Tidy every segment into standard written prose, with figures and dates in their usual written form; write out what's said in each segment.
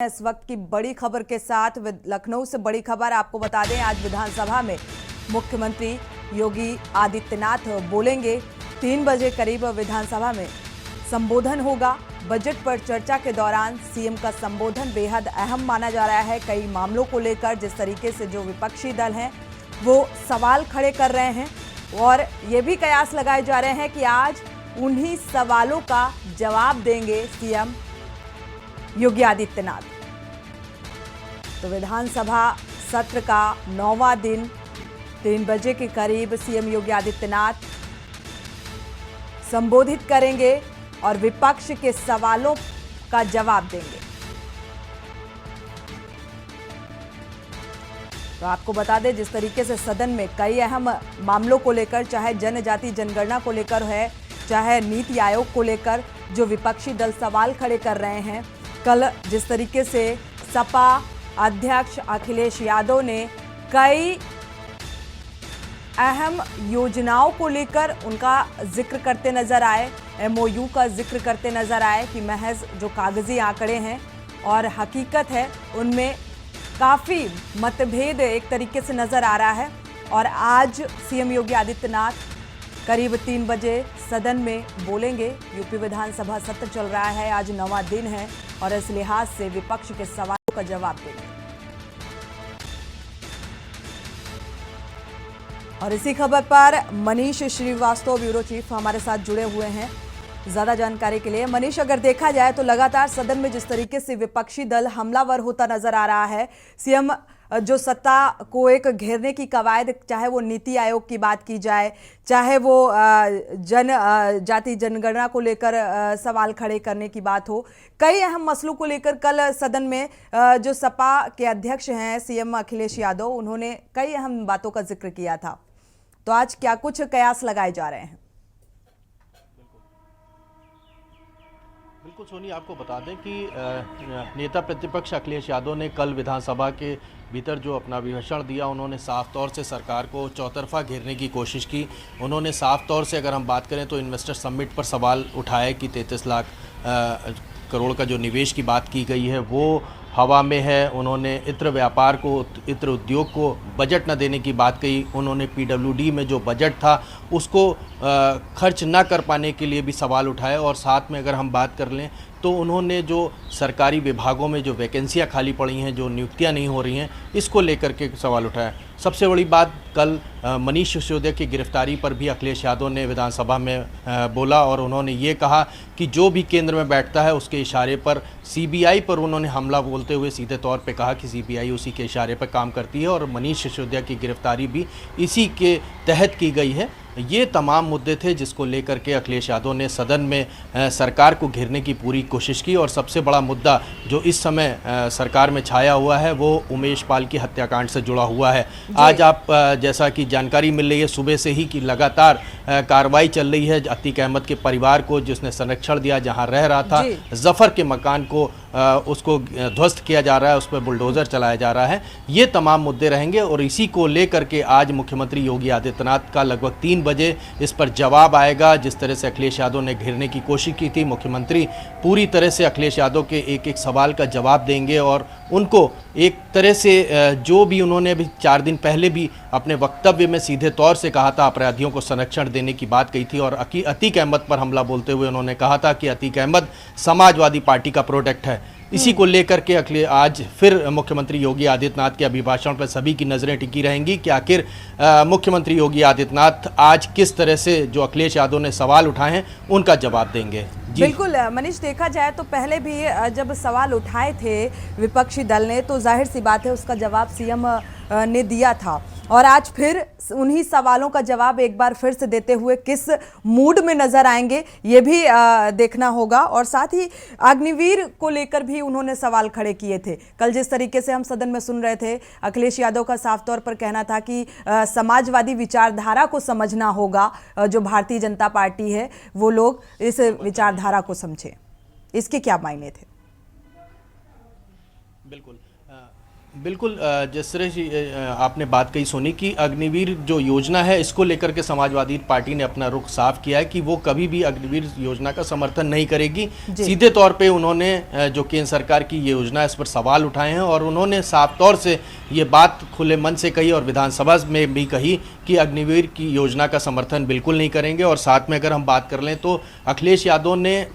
इस वक्त की बड़ी खबर के साथ लखनऊ से बड़ी खबर आपको बता दें, आज विधानसभा में मुख्यमंत्री योगी आदित्यनाथ बोलेंगे। 3 बजे करीब विधानसभा में संबोधन होगा। बजट पर चर्चा के दौरान सीएम का संबोधन बेहद अहम माना जा रहा है। कई मामलों को लेकर जिस तरीके से जो विपक्षी दल हैं वो सवाल खड़े कर रहे हैं और ये भी कयास लगाए जा रहे हैं कि आज उन्हीं सवालों का जवाब देंगे सीएम योगी आदित्यनाथ। तो विधानसभा सत्र का 9वां दिन 3 बजे के करीब सीएम योगी आदित्यनाथ संबोधित करेंगे और विपक्ष के सवालों का जवाब देंगे। तो आपको बता दें, जिस तरीके से सदन में कई अहम मामलों को लेकर, चाहे जनजाति जनगणना को लेकर है, चाहे नीति आयोग को लेकर जो विपक्षी दल सवाल खड़े कर रहे हैं। कल जिस तरीके से सपा अध्यक्ष अखिलेश यादव ने कई अहम योजनाओं को लेकर उनका जिक्र करते नजर आए, एमओयू का जिक्र करते नजर आए कि महज जो कागजी आंकड़े हैं और हकीकत है उनमें काफ़ी मतभेद एक तरीके से नजर आ रहा है। और आज सीएम योगी आदित्यनाथ करीब 3 बजे सदन में बोलेंगे। यूपी विधानसभा सत्र चल रहा है, आज 9वां दिन है और इस लिहाज से विपक्ष के सवालों का जवाब देंगे। और इसी खबर पर मनीष श्रीवास्तव ब्यूरो चीफ हमारे साथ जुड़े हुए हैं ज्यादा जानकारी के लिए। मनीष, अगर देखा जाए तो लगातार सदन में जिस तरीके से विपक्षी दल हमलावर होता नजर आ रहा है, सीएम जो सत्ता को एक घेरने की कवायद, चाहे वो नीति आयोग की बात की जाए, चाहे वो जनजाति जनगणना को लेकर सवाल खड़े करने की बात हो, कई अहम मसलों को लेकर कल सदन में जो सपा के अध्यक्ष हैं सीएम अखिलेश यादव, उन्होंने कई अहम बातों का जिक्र किया था। तो आज क्या कुछ कयास लगाए जा रहे हैं? बिल्कुल सोनी, आपको बता दें कि नेता प्रतिपक्ष अखिलेश यादव ने कल विधानसभा के भीतर जो अपना अभिभाषण दिया, उन्होंने साफ तौर से सरकार को चौतरफा घेरने की कोशिश की। उन्होंने साफ तौर से, अगर हम बात करें तो इन्वेस्टर समिट पर सवाल उठाया कि 33 लाख करोड़ का जो निवेश की बात की गई है वो हवा में है। उन्होंने इत्र व्यापार को, इत्र उद्योग को बजट न देने की बात कही। उन्होंने पीडब्ल्यूडी में जो बजट था उसको खर्च न कर पाने के लिए भी सवाल उठाए। और साथ में अगर हम बात कर लें तो उन्होंने जो सरकारी विभागों में जो वैकेंसियां खाली पड़ी हैं, जो नियुक्तियां नहीं हो रही हैं, इसको लेकर के सवाल उठाया। सबसे बड़ी बात, कल मनीष सिसोदिया की गिरफ्तारी पर भी अखिलेश यादव ने विधानसभा में बोला और उन्होंने ये कहा कि जो भी केंद्र में बैठता है उसके इशारे पर, सीबीआई पर उन्होंने हमला बोलते हुए सीधे तौर पे कहा कि सीबीआई उसी के इशारे पर काम करती है और मनीष सिसोदिया की गिरफ्तारी भी इसी के तहत की गई है। ये तमाम मुद्दे थे जिसको लेकर के अखिलेश यादव ने सदन में सरकार को घेरने की पूरी कोशिश की। और सबसे बड़ा मुद्दा जो इस समय सरकार में छाया हुआ है वो उमेश पाल की हत्याकांड से जुड़ा हुआ है। आज आप जैसा कि जानकारी मिल रही है सुबह से ही कि लगातार कार्रवाई चल रही है। अतीक अहमद के परिवार को, जिसने संरक्षण दिया, जहां रह रहा था, जफर के मकान को उसको ध्वस्त किया जा रहा है, उस पर बुलडोज़र चलाया जा रहा है। ये तमाम मुद्दे रहेंगे और इसी को लेकर के आज मुख्यमंत्री योगी आदित्यनाथ का लगभग 3 बजे इस पर जवाब आएगा। जिस तरह से अखिलेश यादव ने घेरने की कोशिश की थी, मुख्यमंत्री पूरी तरह से अखिलेश यादव के एक एक सवाल का जवाब देंगे और उनको एक तरह से जो भी उन्होंने अभी 4 दिन पहले भी अपने वक्तव्य में सीधे तौर से कहा था, अपराधियों को संरक्षण देने की बात कही थी और अतीक अहमद पर हमला बोलते हुए उन्होंने कहा था कि अतीक अहमद समाजवादी पार्टी का प्रोडक्ट है। इसी को लेकर के आज फिर मुख्यमंत्री योगी आदित्यनाथ के अभिभाषण पर सभी की नज़रें टिकी रहेंगी कि आखिर मुख्यमंत्री योगी आदित्यनाथ आज किस तरह से जो अखिलेश यादव ने सवाल उठाए हैं उनका जवाब देंगे। बिल्कुल मनीष, देखा जाए तो पहले भी जब सवाल उठाए थे विपक्षी दल ने तो जाहिर सी बात है उसका जवाब सीएम ने दिया था और आज फिर उन्हीं सवालों का जवाब एक बार फिर से देते हुए किस मूड में नजर आएंगे ये भी देखना होगा। और साथ ही अग्निवीर को लेकर भी उन्होंने सवाल खड़े किए थे। कल जिस तरीके से हम सदन में सुन रहे थे, अखिलेश यादव का साफ तौर पर कहना था कि समाजवादी विचारधारा को समझना होगा, जो भारतीय जनता पार्टी है वो लोग इस विचारधारा को समझे। इसके क्या मायने थे? बिल्कुल बिल्कुल जिस तरह से आपने बात कही सोनी की अग्निवीर जो योजना है इसको लेकर के समाजवादी पार्टी ने अपना रुख साफ किया है कि वो कभी भी अग्निवीर योजना का समर्थन नहीं करेगी। सीधे तौर पे उन्होंने जो केंद्र सरकार की ये योजना है इस पर सवाल उठाए हैं और उन्होंने साफ तौर से ये बात खुले मन से कही और विधानसभा में भी कही कि अग्निवीर की योजना का समर्थन बिल्कुल नहीं करेंगे। और साथ में अगर हम बात कर लें तो अखिलेश यादव ने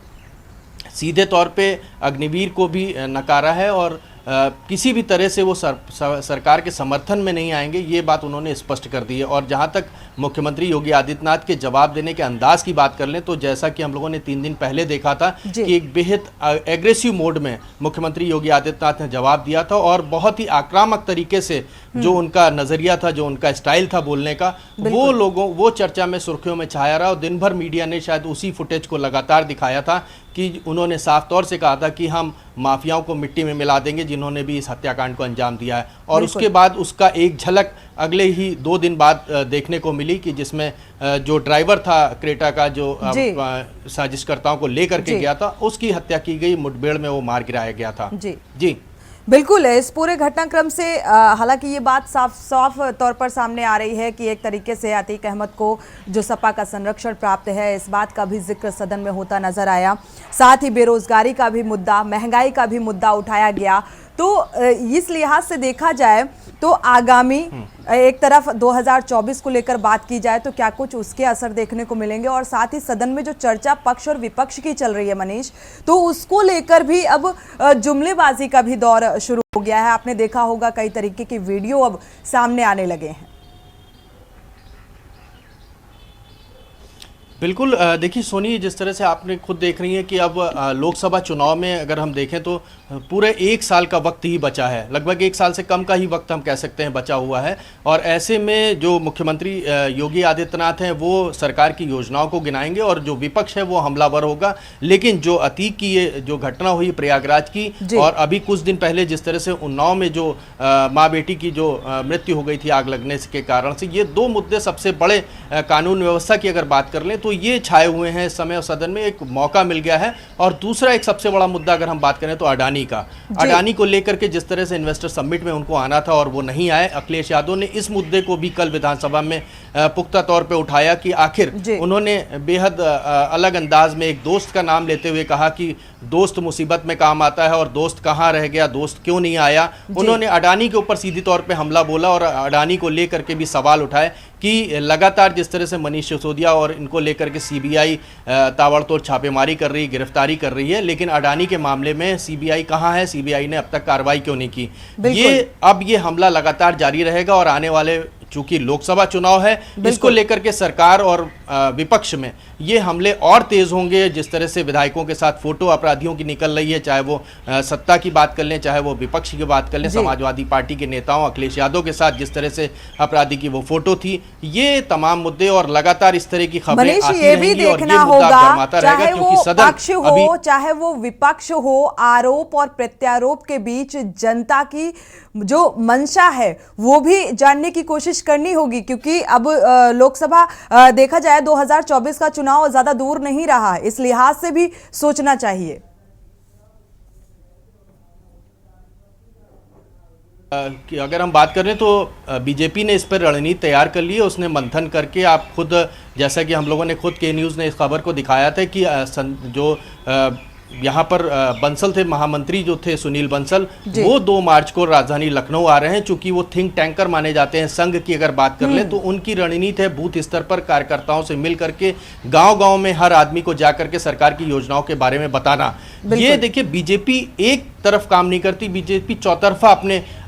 सीधे तौर पे अग्निवीर को भी नकारा है और किसी भी तरह से वो सरकार के समर्थन में नहीं आएंगे, ये बात उन्होंने स्पष्ट कर दी है। और जहाँ तक मुख्यमंत्री योगी आदित्यनाथ के जवाब देने के अंदाज की बात कर लें तो जैसा कि हम लोगों ने 3 दिन पहले देखा था कि एक बेहद एग्रेसिव मोड में मुख्यमंत्री योगी आदित्यनाथ ने जवाब दिया था और बहुत ही आक्रामक तरीके से जो उनका नज़रिया था, जो उनका स्टाइल था बोलने का, वो चर्चा में सुर्खियों में छाया रहा। और दिन भर मीडिया ने शायद उसी फुटेज को लगातार दिखाया था कि उन्होंने साफ तौर से कहा था कि हम माफियाओं को मिट्टी में मिला देंगे जिन्होंने भी इस हत्याकांड को अंजाम दिया है। और उसके बाद उसका एक झलक अगले ही 2 दिन बाद देखने को मिली कि जिसमें जो ड्राइवर था क्रेटा का जो साजिशकर्ताओं को लेकर के गया था उसकी हत्या की गई, मुठभेड़ में वो मार गिराया गया था। जी बिल्कुल। इस पूरे घटनाक्रम से हालांकि ये बात साफ तौर पर सामने आ रही है कि एक तरीके से अतीक अहमद को जो सपा का संरक्षण प्राप्त है, इस बात का भी जिक्र सदन में होता नजर आया। साथ ही बेरोजगारी का भी मुद्दा, महंगाई का भी मुद्दा उठाया गया। तो इस लिहाज से देखा जाए तो आगामी एक तरफ 2024 को लेकर बात की जाए तो क्या कुछ उसके असर देखने को मिलेंगे, और साथ ही सदन में जो चर्चा पक्ष और विपक्ष की चल रही है मनीष, तो उसको लेकर भी अब जुमलेबाजी का भी दौर शुरू हो गया है। आपने देखा होगा कई तरीके की वीडियो अब सामने आने लगे हैं। बिल्कुल देखिए सोनी, जिस तरह से आपने खुद देख रही हैं कि अब लोकसभा चुनाव में अगर हम देखें तो पूरे 1 साल का वक्त ही बचा है, लगभग 1 साल से कम का ही वक्त हम कह सकते हैं बचा हुआ है। और ऐसे में जो मुख्यमंत्री योगी आदित्यनाथ हैं वो सरकार की योजनाओं को गिनाएंगे और जो विपक्ष है वो हमलावर होगा। लेकिन जो अतीक की ये जो घटना हुई प्रयागराज की और अभी कुछ दिन पहले जिस तरह से उन्नाव में जो माँ बेटी की जो मृत्यु हो गई थी आग लगने के कारण से, ये 2 मुद्दे सबसे बड़े कानून व्यवस्था की अगर बात कर लें तो ये छाए हुए हैं इस समय सदन में, एक मौका मिल गया है। और दूसरा एक सबसे बड़ा मुद्दा अगर हम बात करें तो अडानी को लेकर के जिस तरह से इन्वेस्टर समिट में उनको आना था और वो नहीं आए, अखिलेश यादव ने इस मुद्दे को भी कल विधानसभा में पुख्ता तौर पे उठाया कि आखिर उन्होंने बेहद अलग अंदाज में एक दोस्त का नाम लेते हुए कहा कि दोस्त मुसीबत में काम आता है और दोस्त कहाँ रह गया, दोस्त क्यों नहीं आया। उन्होंने अडानी के ऊपर सीधी तौर पे हमला बोला और अडानी को लेकर के भी सवाल उठाए कि लगातार जिस तरह से मनीष सिसोदिया और इनको लेकर के सीबीआई ताबड़तोड़ छापेमारी कर रही, गिरफ्तारी कर रही है, लेकिन अडानी के मामले में सीबीआई कहाँ है, सीबीआई ने अब तक कार्रवाई क्यों नहीं की। ये हमला लगातार जारी रहेगा और आने वाले चूंकि लोकसभा चुनाव है इसको लेकर के सरकार और विपक्ष में ये हमले और तेज होंगे। जिस तरह से विधायकों के साथ फोटो अपराधियों की निकल रही है, चाहे वो सत्ता की बात कर लें चाहे वो विपक्ष की बात कर लें, समाजवादी पार्टी के नेताओं अखिलेश यादव के साथ जिस तरह से अपराधी की वो फोटो थी, ये तमाम मुद्दे और लगातार इस तरह की खबरें आती रहेंगी और ये मुद्दा गरमाता रहेगा क्योंकि सदन पक्ष हो चाहे वो विपक्ष हो, आरोप और प्रत्यारोप के बीच जनता की जो मंशा है वो भी जानने की कोशिश करनी होगी, क्योंकि अब लोकसभा देखा जाए 2024 का चुनाव ज्यादा दूर नहीं रहा, इस लिहाज से भी सोचना चाहिए। कि अगर हम बात करें तो बीजेपी ने इस पर रणनीति तैयार कर ली है, उसने मंथन करके, आप खुद जैसा कि हम लोगों ने खुद के न्यूज़ ने इस खबर को दिखाया था कि जो यहाँ पर बंसल थे, महामंत्री जो थे सुनील बंसल, वो 2 मार्च को राजधानी लखनऊ आ रहे हैं। चूंकि वो थिंक टैंकर माने जाते हैं संघ की अगर बात कर ले तो उनकी रणनीति है बूथ स्तर पर कार्यकर्ताओं से मिल करके गांव-गांव में हर आदमी को जाकर के सरकार की योजनाओं के बारे में बताना। ये देखिए बीजेपी एक तरफ काम नहीं करती, बीजेपी चौतरफा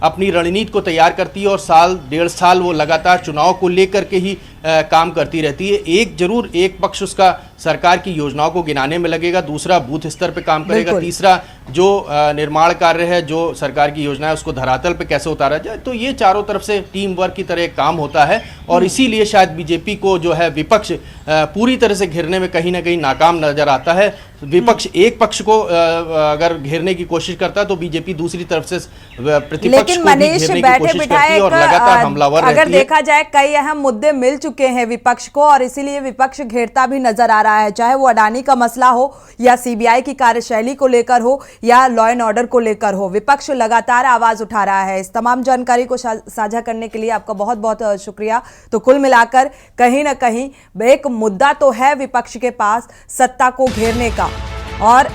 अपनी रणनीति को तैयार करती है और साल 1.5 साल वो लगातार चुनाव को लेकर के ही काम करती रहती है। एक पक्ष उसका सरकार की योजनाओं को गिनाने में लगेगा, दूसरा बूथ स्तर पे काम करेगा, तीसरा जो निर्माण कार्य है, जो सरकार की योजना है उसको धरातल पे कैसे उतारा जाए। तो ये चारों तरफ से टीम वर्क की तरह काम होता है और इसीलिए शायद बीजेपी को जो है विपक्ष पूरी तरह से घेरने में कहीं ना कहीं नाकाम नजर आता है। विपक्ष एक पक्ष को अगर घेरने की कोशिश करता है तो बीजेपी दूसरी तरफ से प्रतिपक्ष लेकिन को भी मनीष घेरने की बैठे कोशिश करती बिठाए है और लगातार हमलावर अगर रहती है। देखा जाए कई अहम मुद्दे मिल चुके हैं विपक्ष को और इसीलिए विपक्ष घेरता भी नजर आ रहा है, चाहे वो अडानी का मसला हो या सीबीआई की कार्यशैली को लेकर हो या लॉ एंड ऑर्डर को लेकर हो। विपक्ष लगातार आवाज उठा रहा है। इस तमाम जानकारी को साझा करने के लिए आपका बहुत बहुत शुक्रिया। तो कुल मिलाकर कहीं ना कहीं एक मुद्दा तो है विपक्ष के पास सत्ता को घेरने का, और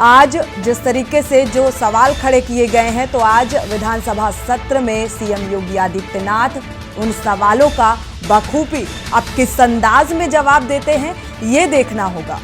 आज जिस तरीके से जो सवाल खड़े किए गए हैं तो आज विधानसभा सत्र में सीएम योगी आदित्यनाथ उन सवालों का बखूबी अब किस अंदाज में जवाब देते हैं ये देखना होगा।